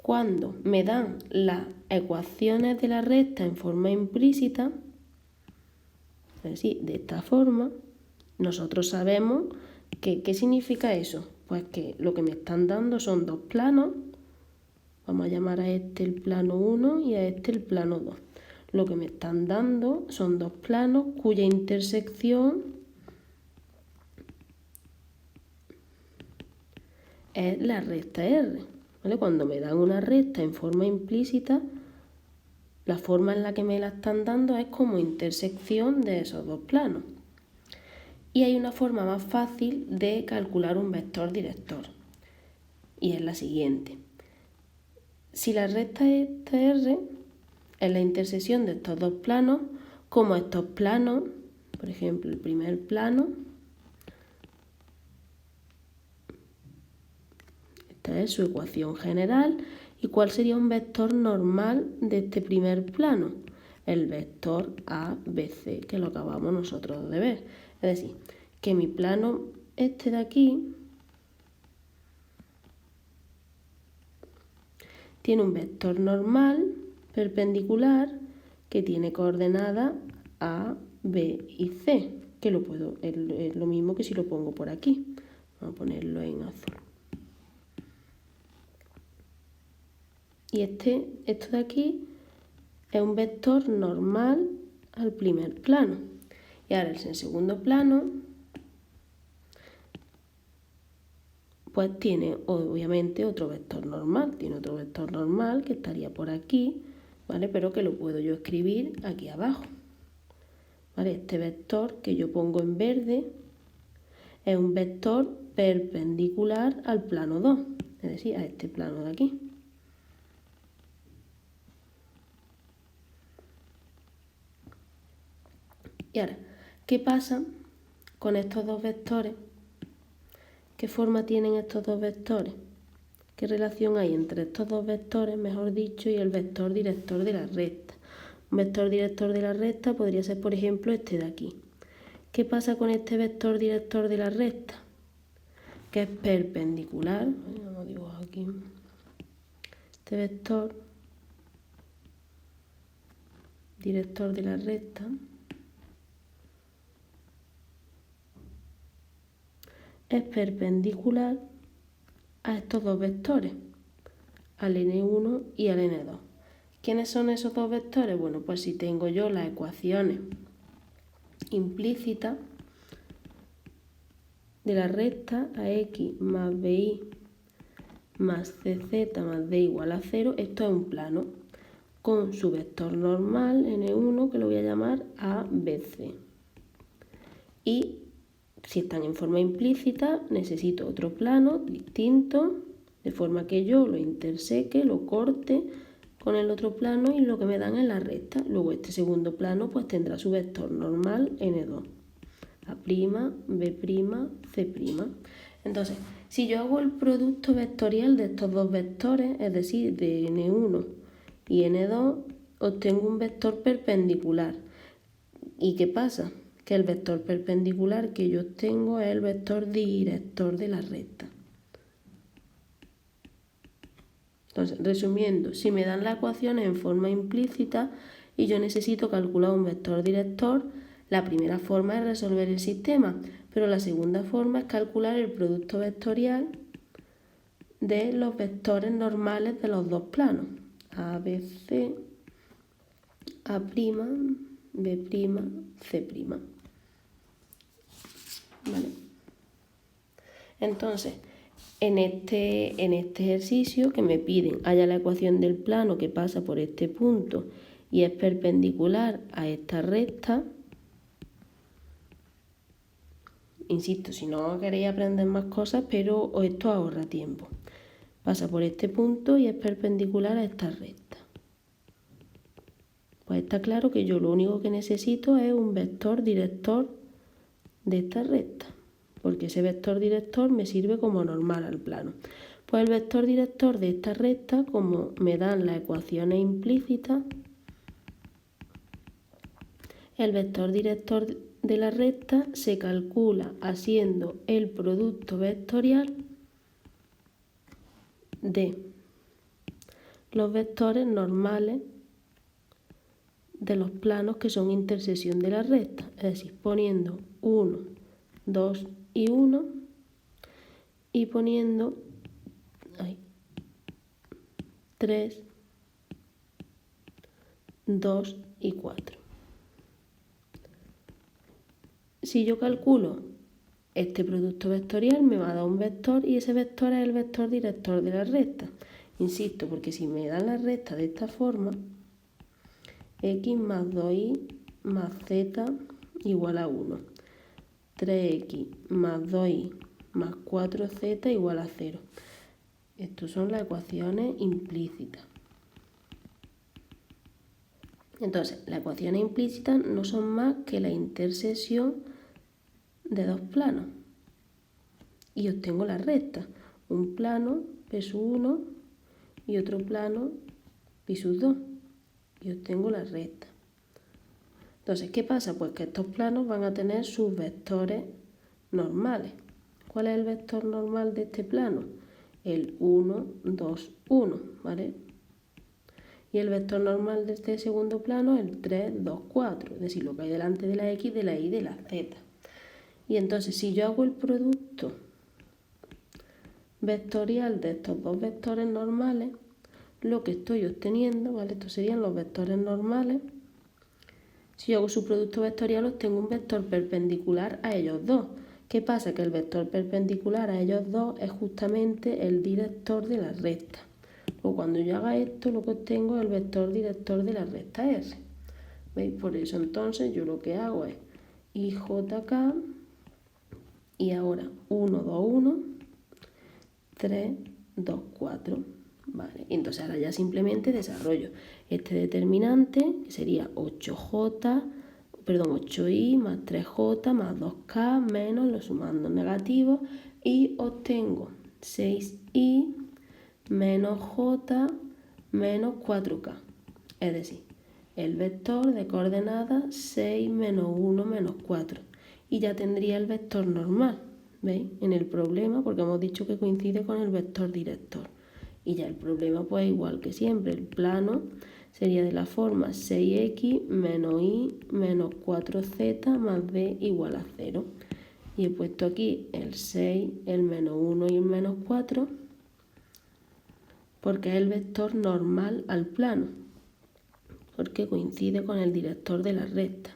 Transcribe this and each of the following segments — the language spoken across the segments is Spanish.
Cuando me dan las ecuaciones de la recta en forma implícita, es decir, de esta forma, nosotros sabemos que, ¿qué significa eso? Pues que lo que me están dando son dos planos. Vamos a llamar a este el plano 1 y a este el plano 2. Lo que me están dando son dos planos cuya intersección es la recta R. ¿Vale? Cuando me dan una recta en forma implícita, la forma en la que me la están dando es como intersección de esos dos planos. Y hay una forma más fácil de calcular un vector director. Y es la siguiente. Si la recta esta R es la intersección de estos dos planos, como estos planos, por ejemplo, el primer plano, esta es su ecuación general. ¿Y cuál sería un vector normal de este primer plano? El vector ABC, que lo acabamos nosotros de ver. Es decir, que mi plano este de aquí tiene un vector normal perpendicular que tiene coordenadas A, B y C, que es lo mismo que si lo pongo por aquí. Vamos a ponerlo en azul. Y esto de aquí es un vector normal al primer plano. Y ahora el segundo plano, pues tiene obviamente otro vector normal. Tiene otro vector normal que estaría por aquí, ¿vale? Pero que lo puedo yo escribir aquí abajo. ¿Vale? Este vector que yo pongo en verde es un vector perpendicular al plano 2, es decir, a este plano de aquí. Y ahora, ¿qué pasa con estos dos vectores? ¿Qué forma tienen estos dos vectores? ¿Qué relación hay entre estos dos vectores, mejor dicho, y el vector director de la recta? Un vector director de la recta podría ser, por ejemplo, este de aquí. ¿Qué pasa con este vector director de la recta? Que es perpendicular. Vamos a dibujar aquí. Este vector director de la recta es perpendicular a estos dos vectores, al n1 y al n2. ¿Quiénes son esos dos vectores? Bueno, pues si tengo yo las ecuaciones implícitas de la recta ax más by más cz más d igual a 0, esto es un plano con su vector normal n1 que lo voy a llamar abc. Y si están en forma implícita, necesito otro plano distinto, de forma que yo lo interseque, lo corte con el otro plano y lo que me dan es la recta. Luego este segundo plano pues tendrá su vector normal n2. A', B', C'. Entonces, si yo hago el producto vectorial de estos dos vectores, es decir, de n1 y n2, obtengo un vector perpendicular. ¿Y qué pasa? Que el vector perpendicular que yo obtengo es el vector director de la recta. Entonces, resumiendo, si me dan las ecuaciones en forma implícita y yo necesito calcular un vector director, la primera forma es resolver el sistema, pero la segunda forma es calcular el producto vectorial de los vectores normales de los dos planos, A, B, C, A', B', C'. ¿Vale? Entonces, en este ejercicio que me piden, haya la ecuación del plano que pasa por este punto y es perpendicular a esta recta. Insisto, si no queréis aprender más cosas, pero esto ahorra tiempo. Pasa por este punto y es perpendicular a esta recta. Pues está claro que yo lo único que necesito es un vector director de esta recta, porque ese vector director me sirve como normal al plano. Pues el vector director de esta recta, como me dan las ecuaciones implícitas, el vector director de la recta se calcula haciendo el producto vectorial de los vectores normales de los planos que son intersección de la recta, es decir, poniendo 1, 2 y 1 y poniendo 3, 2 y 4. Si yo calculo este producto vectorial me va a dar un vector y ese vector es el vector director de la recta. Insisto, porque si me dan la recta de esta forma, x más 2y más z igual a 1. 3x más 2y más 4z igual a 0. Estas son las ecuaciones implícitas. Entonces, las ecuaciones implícitas no son más que la intersección de dos planos. Y obtengo la recta. Un plano P sub 1 y otro plano Pi sub 2. Y obtengo la recta. Entonces, ¿qué pasa? Pues que estos planos van a tener sus vectores normales. ¿Cuál es el vector normal de este plano? El 1, 2, 1, ¿vale? Y el vector normal de este segundo plano es el 3, 2, 4. Es decir, lo que hay delante de la X, de la Y y de la Z. Y entonces, si yo hago el producto vectorial de estos dos vectores normales, lo que estoy obteniendo, ¿vale? Estos serían los vectores normales. Si yo hago su producto vectorial, obtengo un vector perpendicular a ellos dos. ¿Qué pasa? Que el vector perpendicular a ellos dos es justamente el director de la recta. O cuando yo haga esto, lo que obtengo es el vector director de la recta R. ¿Veis? Por eso entonces yo lo que hago es IJK y ahora 1, 2, 1, 3, 2, 4. Vale, entonces ahora ya simplemente desarrollo este determinante, que sería 8i más 3j más 2k menos los sumandos negativos y obtengo 6i menos j menos 4k. Es decir, el vector de coordenadas 6 menos 1 menos 4. Y ya tendría el vector normal, ¿veis? En el problema, porque hemos dicho que coincide con el vector director. Y ya el problema, pues igual que siempre, el plano sería de la forma 6x menos y menos 4z más b igual a 0. Y he puesto aquí el 6, el menos 1 y el menos 4, porque es el vector normal al plano, porque coincide con el director de la recta.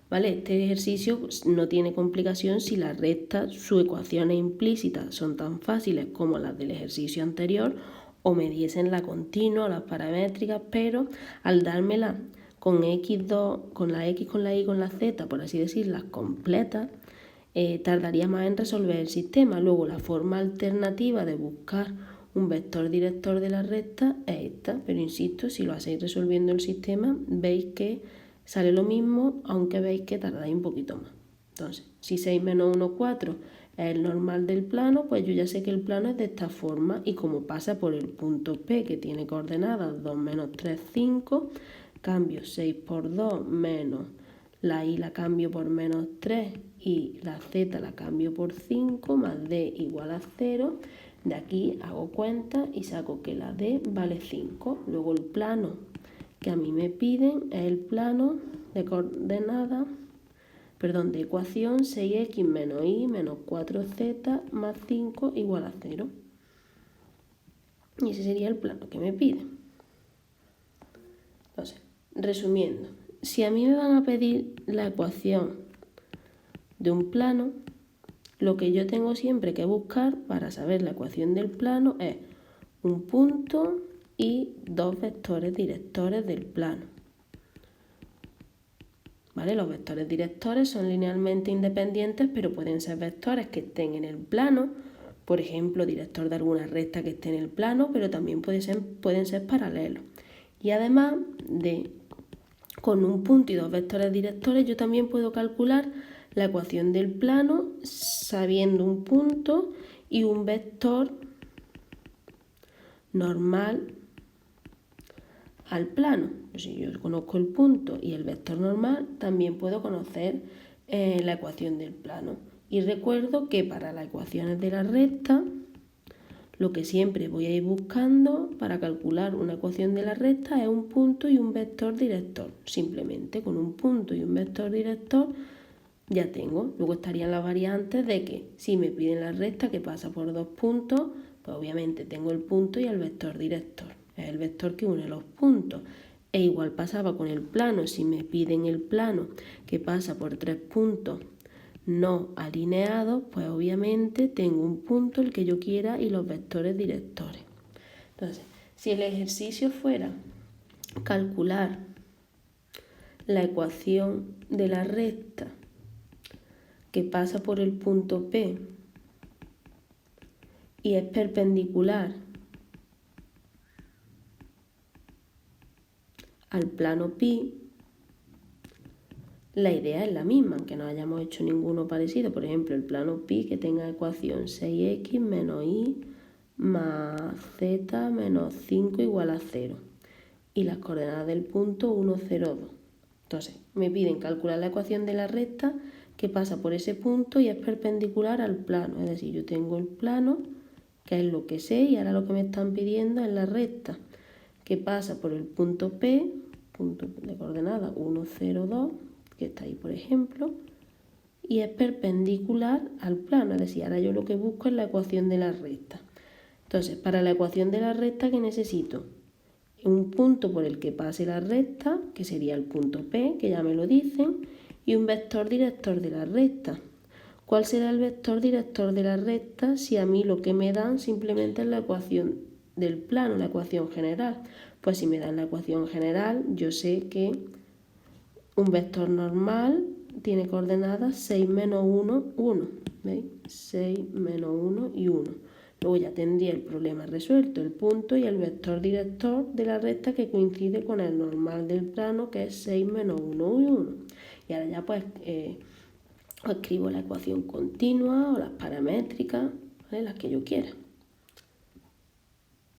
¿Vale? Este ejercicio no tiene complicación si las rectas, sus ecuaciones implícitas son tan fáciles como las del ejercicio anterior o me diesen la continua o las paramétricas, pero al dármela con x2, con la x, con la y, con la z, por así decirlas, completas, tardaría más en resolver el sistema. Luego la forma alternativa de buscar un vector director de la recta es esta, pero insisto, si lo hacéis resolviendo el sistema, veis que sale lo mismo, aunque veis que tardáis un poquito más. Entonces, si 6 menos 1, 4 es el normal del plano, pues yo ya sé que el plano es de esta forma y como pasa por el punto P, que tiene coordenadas 2 menos 3, 5, cambio 6 por 2 menos la y la cambio por menos 3 y la z la cambio por 5 más d igual a 0. De aquí hago cuenta y saco que la d vale 5. Luego el plano que a mí me piden es el plano de coordenadas, de ecuación 6x menos y menos 4z más 5 igual a 0. Y ese sería el plano que me piden. Entonces, resumiendo, si a mí me van a pedir la ecuación de un plano, lo que yo tengo siempre que buscar para saber la ecuación del plano es un punto y dos vectores directores del plano. ¿Vale? Los vectores directores son linealmente independientes, pero pueden ser vectores que estén en el plano, por ejemplo, director de alguna recta que esté en el plano, pero también pueden ser paralelos. Y además con un punto y dos vectores directores, yo también puedo calcular la ecuación del plano sabiendo un punto y un vector normal al plano. Si yo conozco el punto y el vector normal, también puedo conocer la ecuación del plano. Y recuerdo que para las ecuaciones de la recta, Lo que siempre voy a ir buscando para calcular una ecuación de la recta es un punto y un vector director. Simplemente con un punto y un vector director ya tengo. Luego estarían las variantes de que si me piden la recta que pasa por dos puntos, pues obviamente tengo el punto y el vector director. Es el vector que une los puntos. E igual pasaba con el plano. Si me piden el plano que pasa por tres puntos no alineados, pues obviamente tengo un punto, el que yo quiera, y los vectores directores. Entonces, si el ejercicio fuera calcular la ecuación de la recta que pasa por el punto P y es perpendicular al plano pi, la idea es la misma, aunque no hayamos hecho ninguno parecido. Por ejemplo, el plano pi que tenga ecuación 6x menos y más z menos 5 igual a 0. Y las coordenadas del punto 1, 0, 2. Entonces, me piden calcular la ecuación de la recta que pasa por ese punto y es perpendicular al plano. Es decir, yo tengo el plano, que es lo que sé, y ahora lo que me están pidiendo es la recta que pasa por el punto P, punto de coordenada 1, 0, 2, que está ahí por ejemplo, y es perpendicular al plano. Es decir, ahora yo lo que busco es la ecuación de la recta. Entonces, para la ecuación de la recta, ¿qué necesito? Un punto por el que pase la recta, que sería el punto P, que ya me lo dicen, y un vector director de la recta. ¿Cuál será el vector director de la recta si a mí lo que me dan simplemente es la ecuación del plano, la ecuación general? Pues si me dan la ecuación general, yo sé que un vector normal tiene coordenadas 6 menos 1, 1. ¿Veis? 6 menos 1 y 1. Luego ya tendría el problema resuelto, el punto y el vector director de la recta que coincide con el normal del plano, que es 6 menos 1 y 1. Y ahora ya pues escribo la ecuación continua o las paramétricas, ¿vale? Las que yo quiera.